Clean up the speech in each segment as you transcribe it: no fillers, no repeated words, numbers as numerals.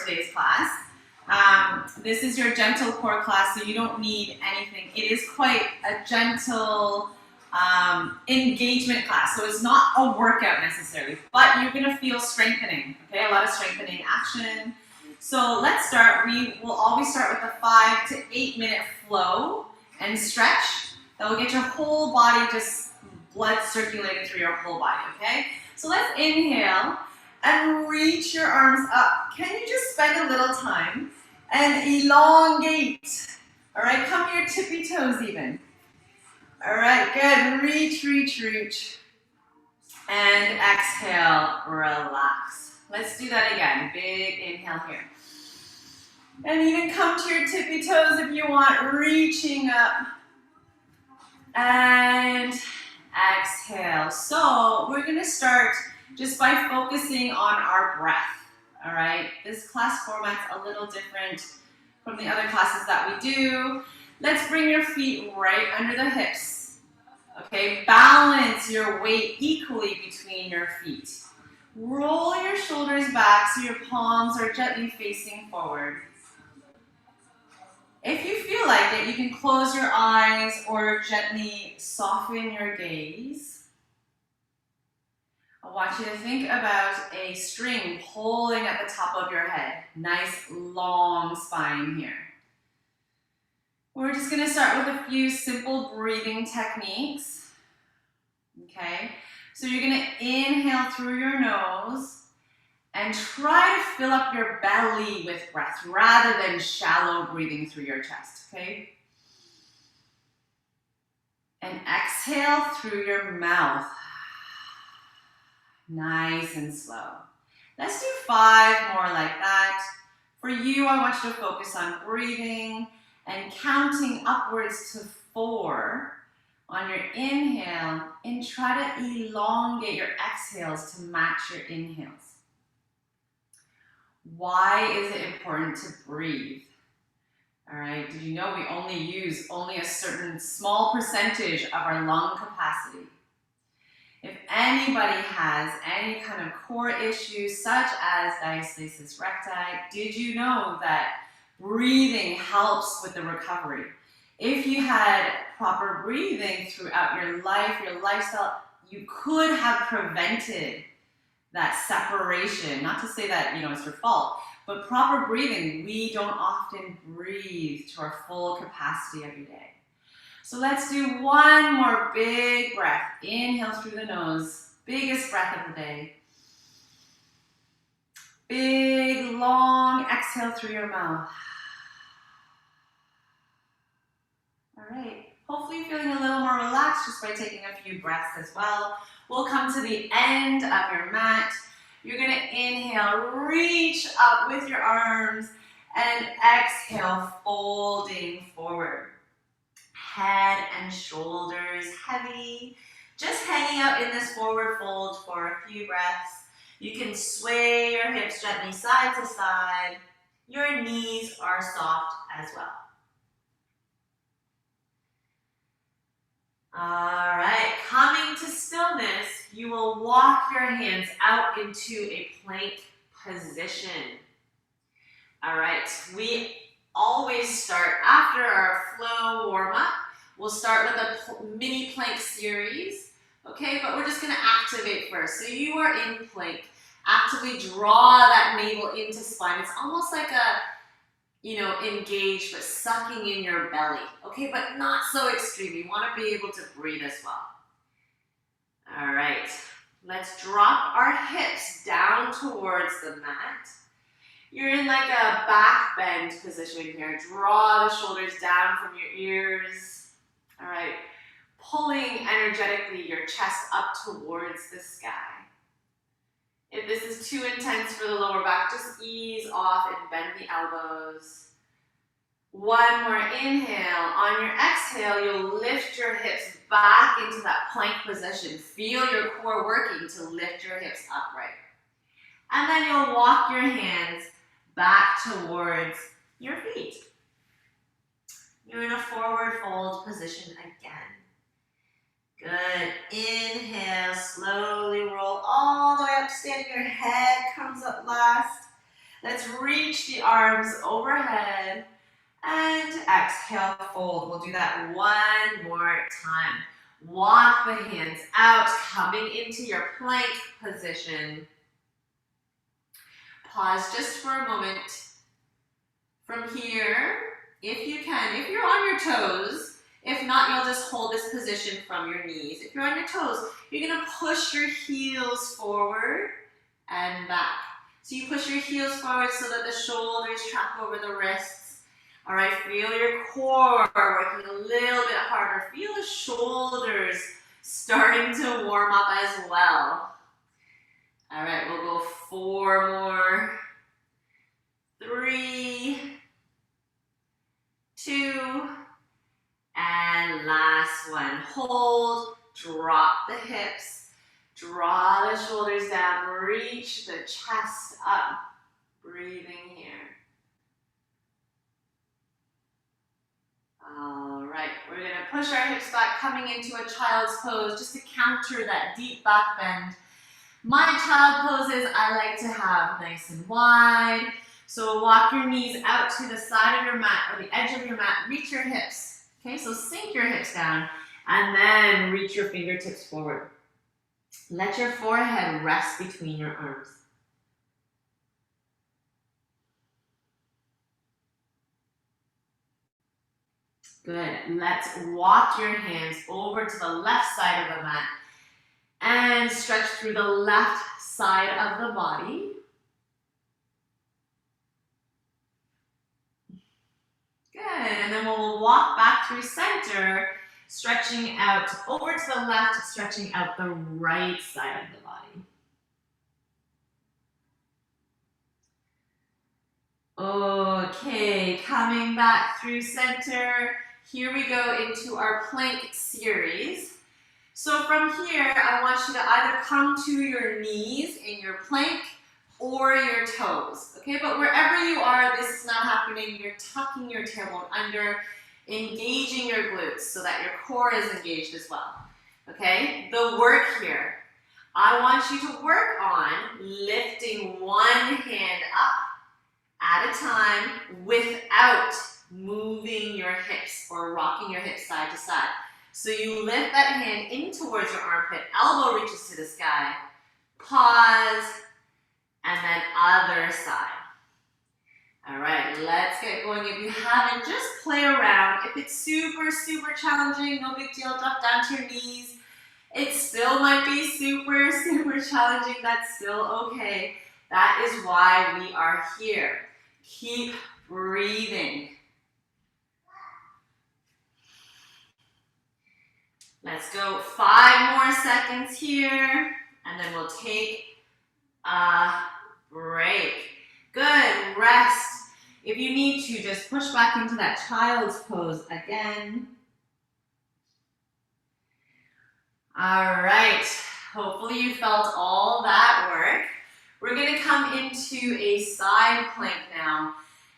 today's class. This is your gentle core class, so you don't need anything. It is quite a gentle engagement class, so it's not a workout necessarily, but you're gonna feel strengthening, okay? A lot of strengthening action. So let's start. We will always start with a 5 to 8 minute flow and stretch. That will get your whole body, just blood circulating through your whole body, okay? So let's inhale and reach your arms up. Can you just spend a little time and elongate? All right, come to your tippy toes even. All right, good. Reach, reach, reach. And exhale, relax. Let's do that again. Big inhale here. And even come to your tippy toes if you want, reaching up. And exhale. So we're gonna start just by focusing on our breath, all right? This class format's a little different from the other classes that we do. Let's bring your feet right under the hips, okay? Balance your weight equally between your feet. Roll your shoulders back so your palms are gently facing forward. If you feel like it, you can close your eyes or gently soften your gaze. I want you to think about a string pulling at the top of your head. Nice long spine here. We're just going to start with a few simple breathing techniques. Okay, so you're going to inhale through your nose and try to fill up your belly with breath rather than shallow breathing through your chest, okay? And exhale through your mouth. Nice and slow. Let's do 5 more like that. For you, I want you to focus on breathing and counting upwards to 4 on your inhale, and try to elongate your exhales to match your inhales. Why is it important to breathe? All right, did you know we only use a certain small percentage of our lung capacity? If anybody has any kind of core issues such as diastasis recti, did you know that breathing helps with the recovery? If you had proper breathing throughout your life, your lifestyle, you could have prevented that separation. Not to say that, it's your fault, but proper breathing, we don't often breathe to our full capacity every day. So let's do one more big breath. Inhale through the nose, biggest breath of the day. Big, long exhale through your mouth. All right, hopefully you're feeling a little more relaxed just by taking a few breaths as well. We'll come to the end of your mat. You're gonna inhale, reach up with your arms, and exhale, folding forward. Head and shoulders heavy, just hanging out in this forward fold for a few breaths. You can sway your hips gently side to side. Your knees are soft as well. All right, coming to stillness, you will walk your hands out into a plank position. All right, we always start after our flow warm-up. We'll start with a mini plank series, okay? But we're just gonna activate first. So you are in plank. Actively draw that navel into spine. It's almost like a, engage, but sucking in your belly, okay? But not so extreme. You wanna be able to breathe as well. All right, let's drop our hips down towards the mat. You're in like a back bend position here. Draw the shoulders down from your ears. All right, pulling energetically your chest up towards the sky. If this is too intense for the lower back, just ease off and bend the elbows. One more inhale. On your exhale, you'll lift your hips back into that plank position. Feel your core working to lift your hips upright. And then you'll walk your hands back towards your feet. You're in a forward fold position again. Good. Inhale, slowly roll all the way up, stand. Your head comes up last. Let's reach the arms overhead and exhale, fold. We'll do that one more time. Walk the hands out, coming into your plank position. Pause just for a moment. From here, if you can, if you're on your toes, if not, you'll just hold this position from your knees. If you're on your toes, you're gonna push your heels forward and back. So you push your heels forward so that the shoulders track over the wrists. All right, feel your core working a little bit harder. Feel the shoulders starting to warm up as well. All right, we'll go 4 more. 3, 2, and last one. Hold, drop the hips, draw the shoulders down, reach the chest up. Breathing here. All right, we're gonna push our hips back, coming into a child's pose just to counter that deep back bend. My child poses I like to have nice and wide. So walk your knees out to the side of your mat or the edge of your mat. Reach your hips. Okay, so sink your hips down and then reach your fingertips forward. Let your forehead rest between your arms. Good. Let's walk your hands over to the left side of the mat and stretch through the left side of the body. Good, and then we'll walk back through center, stretching out over to the left, stretching out the right side of the body. Okay, coming back through center. Here we go into our plank series. So from here, I want you to either come to your knees in your plank or your toes, okay? But wherever you are, this is not happening. You're tucking your tailbone under, engaging your glutes so that your core is engaged as well, okay? The work here, I want you to work on lifting one hand up at a time without moving your hips or rocking your hips side to side. So you lift that hand in towards your armpit, elbow reaches to the sky, pause, and then other side. All right, let's get going. If you haven't, just play around. If it's super, super challenging, no big deal, drop down to your knees. It still might be super, super challenging. That's still okay. That is why we are here. Keep breathing. Let's go 5 more seconds here, and then we'll take a break. Good, rest. If you need to, just push back into that child's pose again. All right, hopefully you felt all that work. We're gonna come into a side plank now.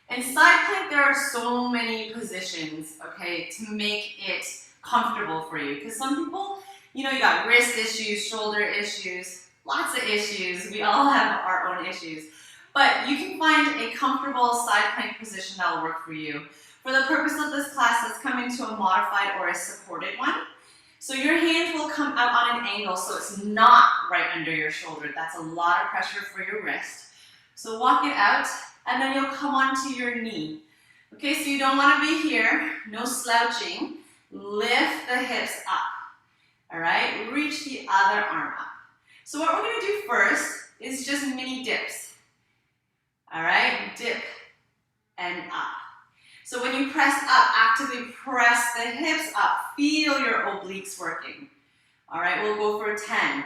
In side plank, there are so many positions, okay, to make it comfortable for you. Because some people, you know, you got wrist issues, shoulder issues, lots of issues. We all have our own issues. But you can find a comfortable side plank position that will work for you. For the purpose of this class, let's come into a modified or a supported one. So your hand will come out on an angle so it's not right under your shoulder. That's a lot of pressure for your wrist. So walk it out, and then you'll come onto your knee. Okay, so you don't want to be here, no slouching. Lift the hips up, all right? Reach the other arm up. So what we're gonna do first is just mini dips, all right? Dip and up. So when you press up, actively press the hips up. Feel your obliques working. All right, we'll go for 10.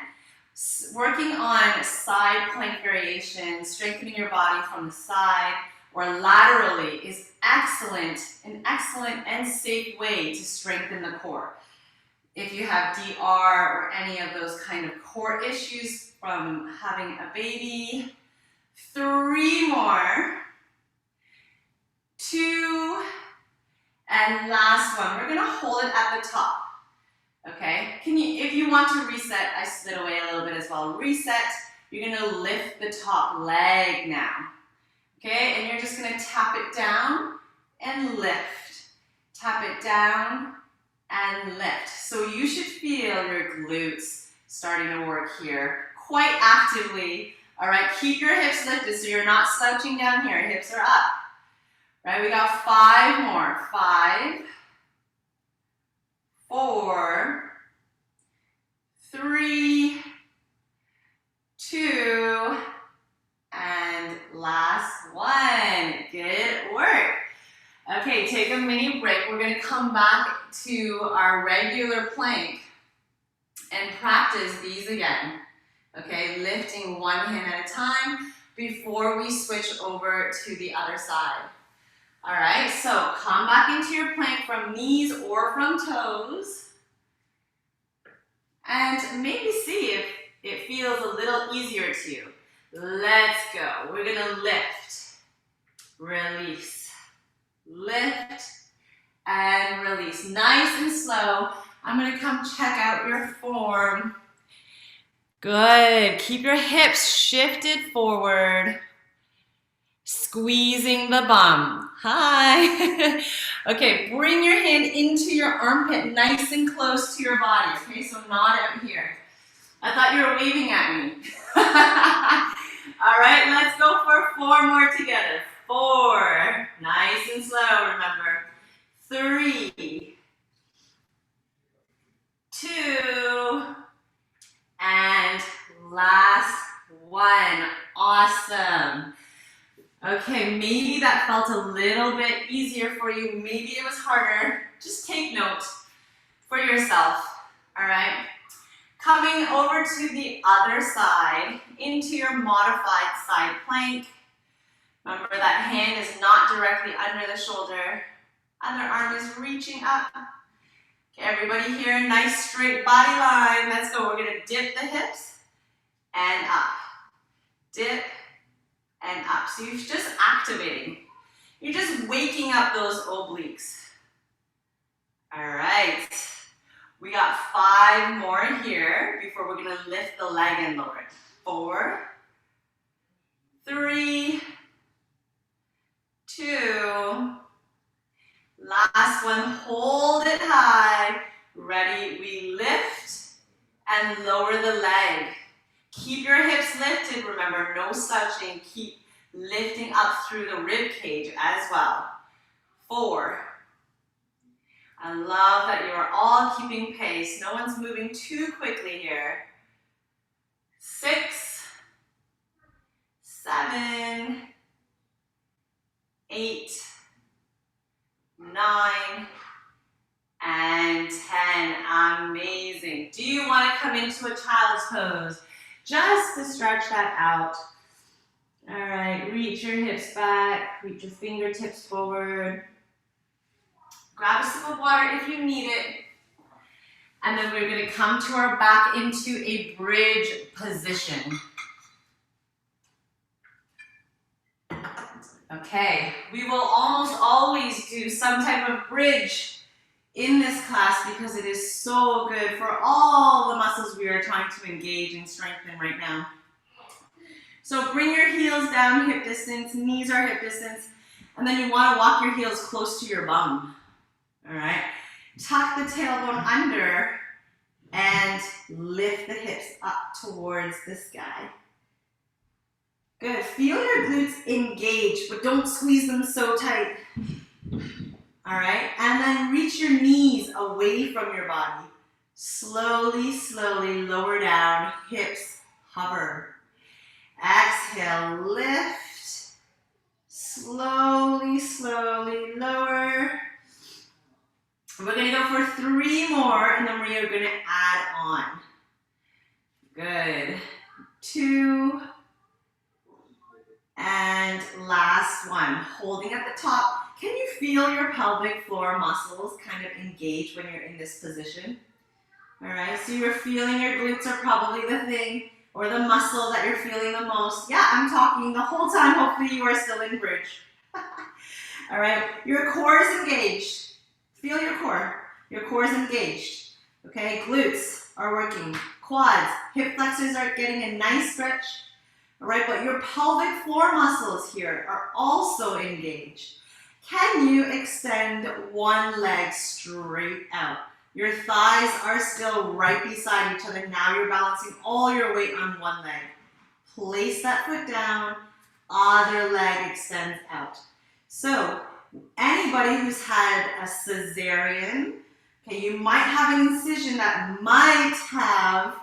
Working on side plank variation, strengthening your body from the side or laterally is an excellent and safe way to strengthen the core. If you have DR or any of those kind of core issues from having a baby, 3 more. 2, and last one. We're gonna hold it at the top, okay? If you want to reset, I slid away a little bit as well. Reset, you're gonna lift the top leg now, Okay, and you're just gonna tap it down and lift. Tap it down and lift. So you should feel your glutes starting to work here quite actively. All right, keep your hips lifted so you're not slouching down here. Hips are up. Right, we got 5 more. 5, 4, 3, 2, and last one. Good work. Okay, take a mini break. We're gonna come back to our regular plank and practice these again. Okay, lifting one hand at a time before we switch over to the other side. All right, so come back into your plank from knees or from toes. And maybe see if it feels a little easier to you. Let's go. We're gonna lift, release, lift, and release. Nice and slow. I'm gonna come check out your form. Good. Keep your hips shifted forward. Squeezing the bum. Hi. Okay, bring your hand into your armpit nice and close to your body. Okay, so not out here. I thought you were waving at me. All right, let's go for 4 more together. 4. Nice and slow, remember. 3, 2, and last one. Awesome. Okay, maybe that felt a little bit easier for you. Maybe it was harder. Just take note for yourself, all right? Coming over to the other side, into your modified side plank. Remember that hand is not directly under the shoulder. Other arm is reaching up. Okay, everybody here, nice straight body line. Let's go. We're gonna dip the hips and up. Dip and up. So you're just activating. You're just waking up those obliques. All right. We got 5 more here before we're gonna lift the leg and lower it. 4, 3, 2, last one, hold it high. Ready, we lift and lower the leg. Keep your hips lifted, remember, no slouching. Keep lifting up through the rib cage as well. 4. I love that you are all keeping pace. No one's moving too quickly here. 6, 7, 8, 9, and 10. Amazing. Do you want to come into a child's pose? Just to stretch that out. All right, reach your hips back, reach your fingertips forward. Grab a sip of water if you need it. And then we're gonna come to our back into a bridge position. Okay, we will almost always do some type of bridge in this class because it is so good for all the muscles we are trying to engage and strengthen right now. So bring your heels down hip distance, knees are hip distance, and then you want to walk your heels close to your bum. All right, tuck the tailbone under and lift the hips up towards the sky. Good, feel your glutes engage, but don't squeeze them so tight. All right, and then reach your knees away from your body. Slowly, slowly lower down, hips hover. Exhale, lift. Slowly, slowly lower. We're gonna go for 3 more, and then we are gonna add on. Good. 2, and last one. Holding at the top. Can you feel your pelvic floor muscles kind of engage when you're in this position? All right, so you're feeling your glutes are probably the thing or the muscle that you're feeling the most. Yeah, I'm talking the whole time. Hopefully you are still in bridge. All right, your core is engaged. Feel your core. Your core is engaged. Okay, glutes are working. Quads, hip flexors are getting a nice stretch. all right? But your pelvic floor muscles here are also engaged. Can you extend one leg straight out? Your thighs are still right beside each other. Now you're balancing all your weight on one leg. Place that foot down, other leg extends out. So anybody who's had a cesarean, okay, you might have an incision that might have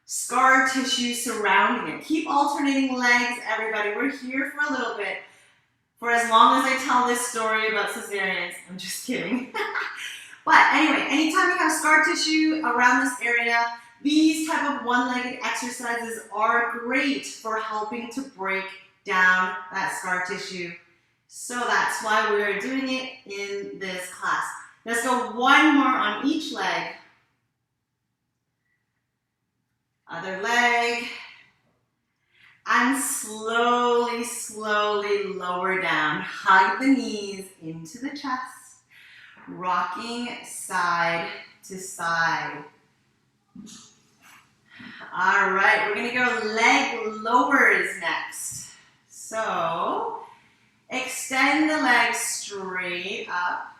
scar tissue surrounding it. Keep alternating legs, everybody. We're here for a little bit. For as long as I tell this story about cesareans, I'm just kidding. But anyway, anytime you have scar tissue around this area, these type of one-legged exercises are great for helping to break down that scar tissue. So that's why we're doing it in this class. Let's go one more on each leg. Other leg. And slowly, slowly lower down. Hug the knees into the chest. Rocking side to side. All right, we're gonna go leg lowers next. So, extend the legs straight up.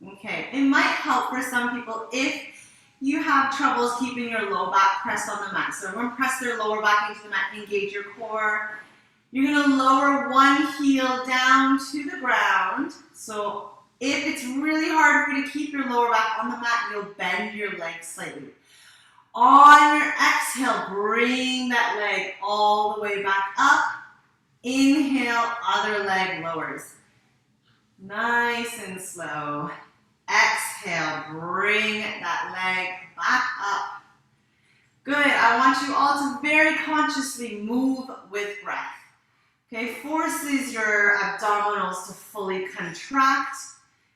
Okay, it might help for some people if you have troubles keeping your low back pressed on the mat. So everyone press their lower back into the mat, engage your core. You're gonna lower one heel down to the ground. So if it's really hard for you to keep your lower back on the mat, you'll bend your leg slightly. On your exhale, bring that leg all the way back up. Inhale, other leg lowers. Nice and slow. Exhale, bring that leg back up. Good, I want you all to very consciously move with breath. Okay, forces your abdominals to fully contract.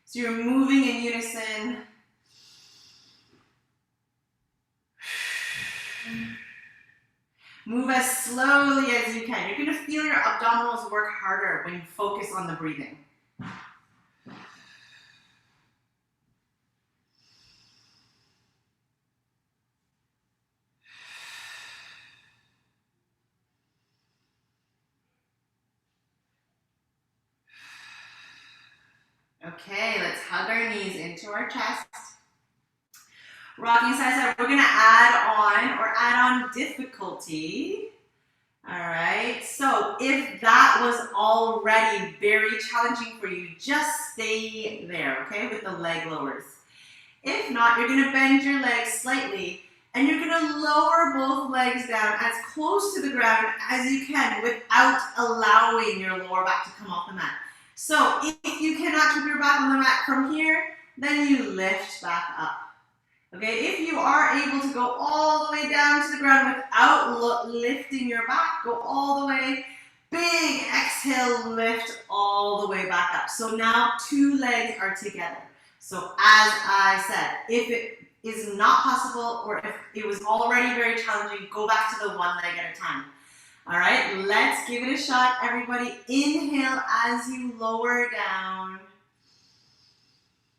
So you're moving in unison. Move as slowly as you can. You're gonna feel your abdominals work harder when you focus on the breathing. Okay, let's hug our knees into our chest. Rocking side to side. We're gonna add on difficulty. All right, so if that was already very challenging for you, just stay there, okay, with the leg lowers. If not, you're gonna bend your legs slightly and you're gonna lower both legs down as close to the ground as you can without allowing your lower back to come off the mat. So if you cannot keep your back on the mat from here, then you lift back up. Okay, if you are able to go all the way down to the ground without lifting your back, go all the way. Big exhale, lift all the way back up. So now two legs are together. So as I said, if it is not possible or if it was already very challenging, go back to the one leg at a time. All right, let's give it a shot. Everybody inhale as you lower down.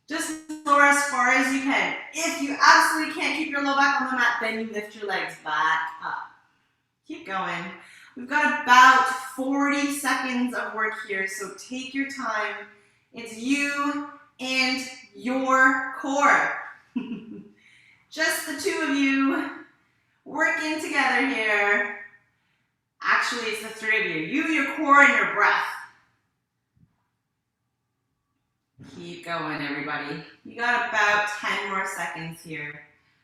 Just lower as far as you can. If you absolutely can't keep your low back on the mat, then you lift your legs back up. Keep going. We've got about 40 seconds of work here, so take your time. It's you and your core. Just the two of you working together here. Actually, it's the three of you. You, your core, and your breath. Keep going, everybody. You got about 10 more seconds here.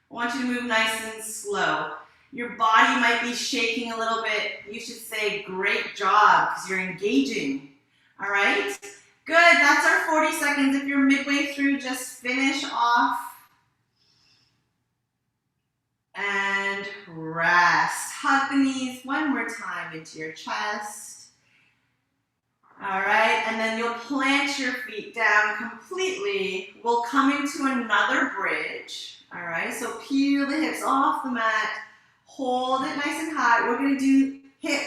I want you to move nice and slow. Your body might be shaking a little bit. You should say, great job, because you're engaging. All right? Good, that's our 40 seconds. If you're midway through, just finish off. And rest. Hug the knees one more time into your chest. All right, and then you'll plant your feet down completely. We'll come into another bridge. All right, so peel the hips off the mat. Hold it nice and high. We're gonna do hip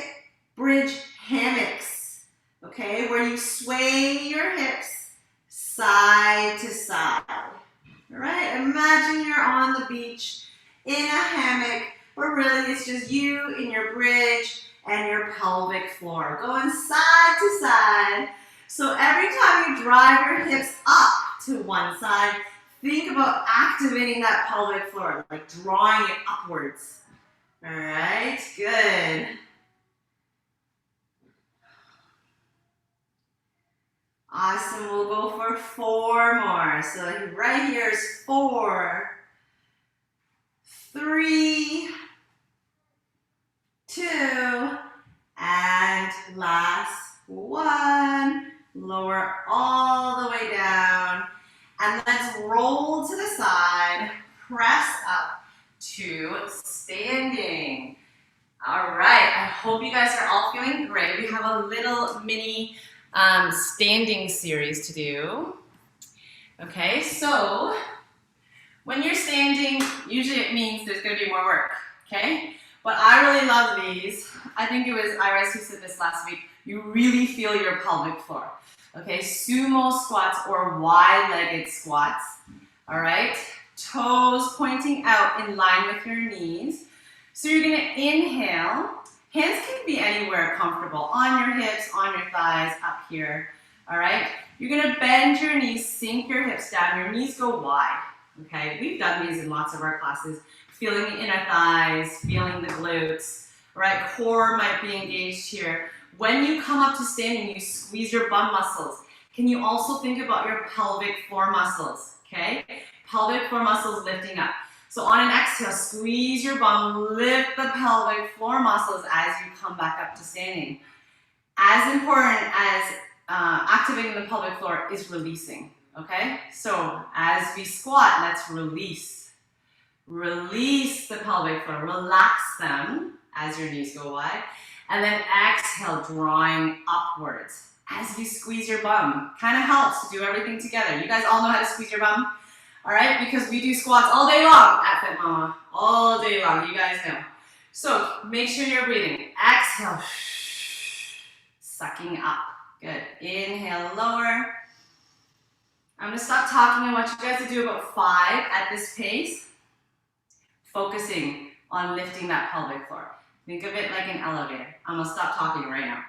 bridge hammocks, okay, where you sway your hips side to side. All right, imagine you're on the beach in a hammock where really it's just you in your bridge and your pelvic floor. Going side to side. So every time you drive your hips up to one side, think about activating that pelvic floor, like drawing it upwards. All right, good. Awesome, we'll go for 4 more. So right here is 4, 3, 2, and last 1. Lower all the way down. And let's roll to the side, press up to standing. All right, I hope you guys are all feeling great. We have a little mini standing series to do. Okay, so when you're standing, usually it means there's gonna be more work, okay? But I really love these. I think it was Iris who said this last week. You really feel your pelvic floor. Okay, sumo squats or wide-legged squats. All right, toes pointing out in line with your knees. So you're gonna inhale. Hands can be anywhere comfortable, on your hips, on your thighs, up here. All right, you're gonna bend your knees, sink your hips down, your knees go wide. Okay, we've done these in lots of our classes. Feeling the inner thighs, feeling the glutes. All right, core might be engaged here. When you come up to standing, you squeeze your bum muscles. Can you also think about your pelvic floor muscles, okay? Pelvic floor muscles lifting up. So on an exhale, squeeze your bum, lift the pelvic floor muscles as you come back up to standing. As important as activating the pelvic floor is releasing, okay? So as we squat, let's release. Release the pelvic floor, relax them as your knees go wide. And then exhale, drawing upwards as you squeeze your bum. Kind of helps to do everything together. You guys all know how to squeeze your bum? All right, because we do squats all day long at Fit Mama. All day long, you guys know. So make sure you're breathing. Exhale, sucking up. Good. Inhale, lower. I'm gonna stop talking. I want you guys to do about 5 at this pace, focusing on lifting that pelvic floor. Think of it like an elevator. I'm gonna stop talking right now.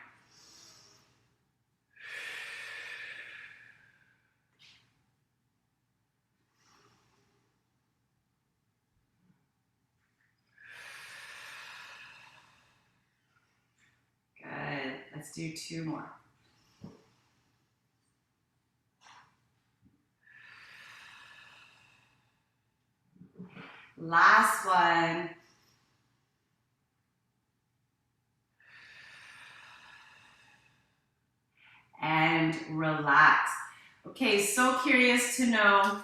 Good, let's do 2 more. Last one. And relax. Okay, so curious to know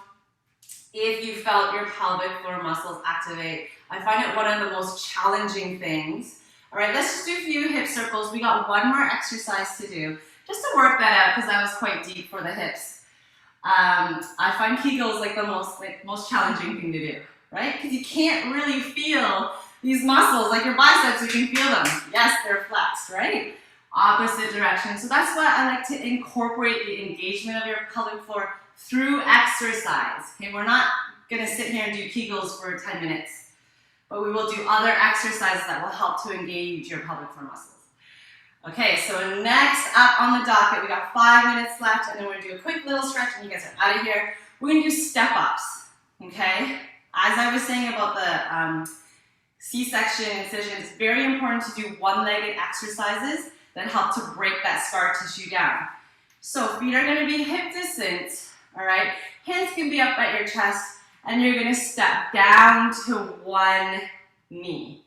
if you felt your pelvic floor muscles activate. I find it one of the most challenging things. All right, let's just do a few hip circles. We got 1 more exercise to do, just to work that out, because that was quite deep for the hips. I find Kegels like the most challenging thing to do, right? Because you can't really feel these muscles, like your biceps, you can feel them. Yes, they're flexed, right? Opposite direction. So that's why I like to incorporate the engagement of your pelvic floor through exercise. Okay, we're not gonna sit here and do Kegels for 10 minutes, but we will do other exercises that will help to engage your pelvic floor muscles. Okay, so next up on the docket, we got 5 minutes left, and then we're gonna do a quick little stretch, and you guys are out of here. We're gonna do step-ups, okay? As I was saying about the C-section incision, it's very important to do one-legged exercises that help to break that scar tissue down. So feet are gonna be hip distance, all right? Hands can be up at your chest, and you're gonna step down to 1 knee.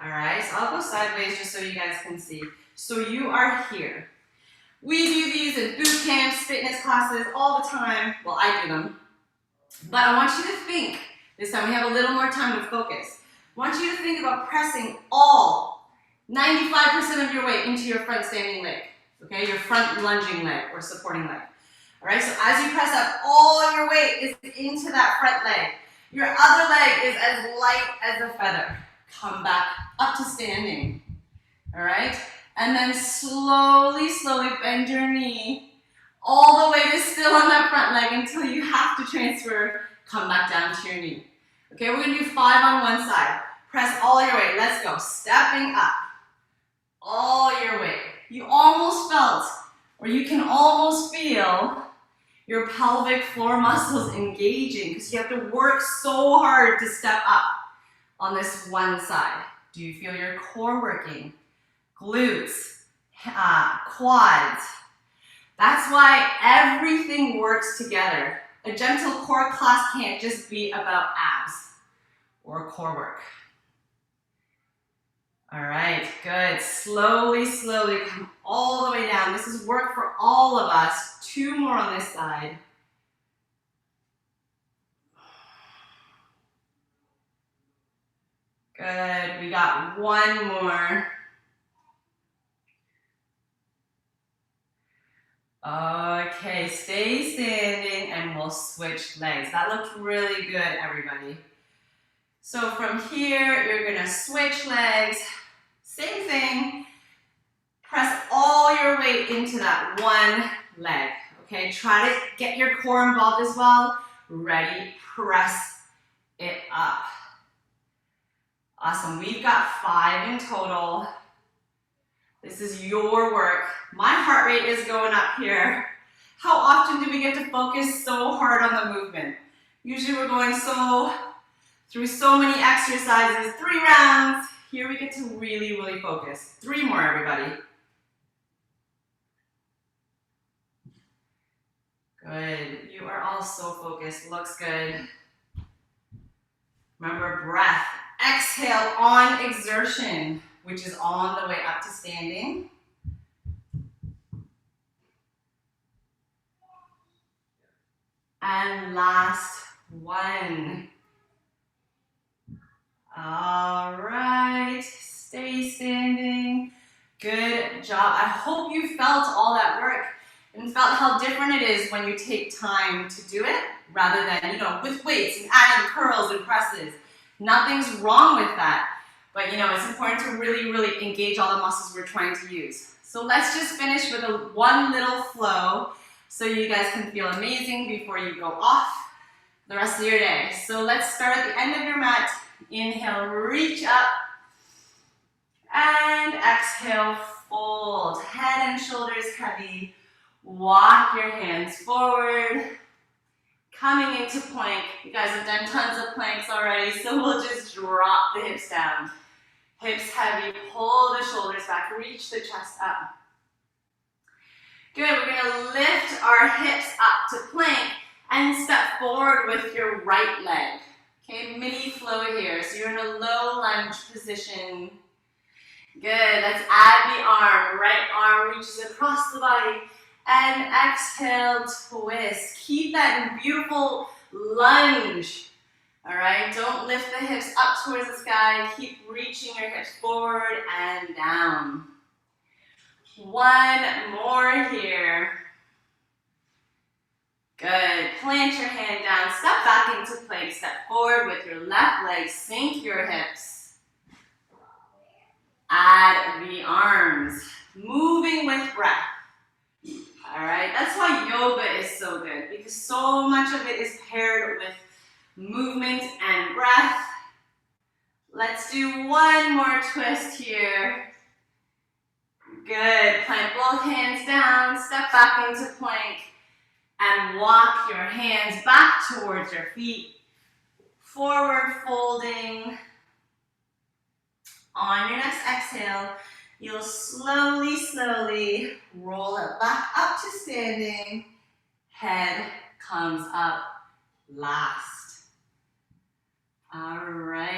All right, so I'll go sideways just so you guys can see. So you are here. We do these in boot camps, fitness classes all the time. Well, I do them. But I want you to think, this time we have a little more time to focus. I want you to think about pressing all 95% of your weight into your front standing leg, okay? Your front lunging leg or supporting leg. All right, so as you press up, all your weight is into that front leg. Your other leg is as light as a feather. Come back up to standing, all right? And then slowly, slowly bend your knee all the way to still on that front leg until you have to transfer, come back down to your knee. Okay, we're gonna do 5 on one side. Press all your weight, let's go. Stepping up, all your weight. You almost felt, or you can almost feel your pelvic floor muscles engaging because you have to work so hard to step up on this one side. Do you feel your core working? Glutes, quads. That's why everything works together. A gentle core class can't just be about abs or core work. All right, good. Slowly, slowly come all the way down. This is work for all of us. 2 more on this side. Good, we got 1 more. Okay, stay standing and we'll switch legs. That looked really good, everybody. So from here, you're gonna switch legs. Same thing. Press all your weight into that one leg. Okay, try to get your core involved as well. Ready, press it up. Awesome, we've got 5 in total. This is your work. My heart rate is going up here. How often do we get to focus so hard on the movement? Usually we're going through so many exercises, 3 rounds. Here we get to really, really focus. 3 more, everybody. Good, you are all so focused, looks good. Remember, breath. Exhale on exertion, which is on the way up to standing. And last one. All right, stay standing. Good job. I hope you felt all that work and felt how different it is when you take time to do it rather than, with weights and adding curls and presses. Nothing's wrong with that, but it's important to really, really engage all the muscles we're trying to use. So let's just finish with one little flow so you guys can feel amazing before you go off the rest of your day. So let's start at the end of your mat. Inhale, reach up, and exhale, fold. Head and shoulders heavy. Walk your hands forward. Coming into plank. You guys have done tons of planks already, so we'll just drop the hips down. Hips heavy, pull the shoulders back, reach the chest up. Good, we're gonna lift our hips up to plank and step forward with your right leg. Okay, mini flow here. So you're in a low lunge position. Good, let's add the arm. Right arm reaches across the body. And exhale, twist. Keep that beautiful lunge. All right, don't lift the hips up towards the sky. Keep reaching your hips forward and down. 1 more here. Good, plant your hand down, step back into plank, step forward with your left leg, sink your hips. Add the arms, moving with breath. All right, that's why yoga is so good, because so much of it is paired with movement and breath. Let's do 1 more twist here. Good, plant both hands down, step back into plank, and walk your hands back towards your feet. Forward folding. On your next exhale, you'll slowly, slowly roll it back up to standing. Head comes up last.